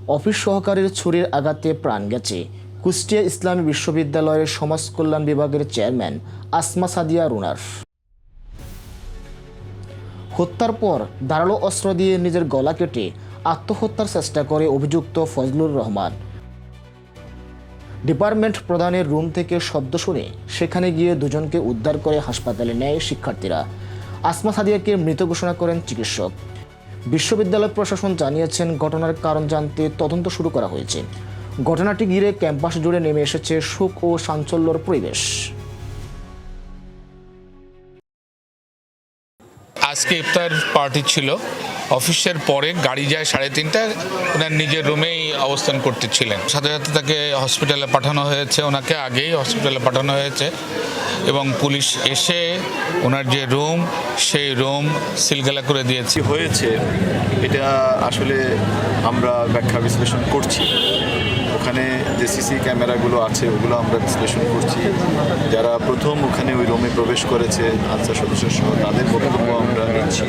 Office সহকারীর ছুরির আঘাতে প্রাণ গেছে কুষ্টিয়া ইসলামী বিশ্ববিদ্যালয়ের সমাজ কল্যাণ বিভাগের চেয়ারম্যান আসমা সাদিয়া রুনার। হত্যার পর ধারালো অস্ত্র দিয়ে নিজের গলা কেটে আত্মহত্যার চেষ্টা করে অভিযুক্ত ফজলুর রহমান। ডিপার্টমেন্ট প্রধানের রুম থেকে শব্দ শুনে সেখানে গিয়ে দুজনকে উদ্ধার করে হাসপাতালে নেয় শিক্ষার্থীরা। আসমা সাদিয়াকে মৃত ঘোষণা করেন চিকিৎসক। বিশ্ববিদ্যালয় প্রশাসন জানিয়েছেন ঘটনার কারণ জানতে তদন্ত শুরু করা হয়েছে। ঘটনাটি ঘিরে ক্যাম্পাস জুড়ে নেমে এসেছে শোক ও চাঞ্চল্যর পরিবেশ। আজকে ইফতার পার্টি ছিল, অফিসের পরে গাড়ি যায় 3:30টায়, ওনার নিজের রুমেই অবস্থান করতেছিলেন। সাথে সাথে তাকে হসপিটালে পাঠানো হয়েছে, ওনাকে আগেই হসপিটালে পাঠানো হয়েছে এবং পুলিশ এসে ওনার যে রুম সেই রুম সিলগালা করে দিয়েছে। হয়েছে এটা আসলে আমরা ব্যাখ্যা বিশ্লেষণ করছি। ওখানে যে সিসি ক্যামেরাগুলো আছে ওগুলো আমরা বিশ্লেষণ করছি। যারা প্রথম ওখানে ওই রুমে প্রবেশ করেছে আনসার সদস্য সহ তাদের বক্তব্য আমরা নিচ্ছি।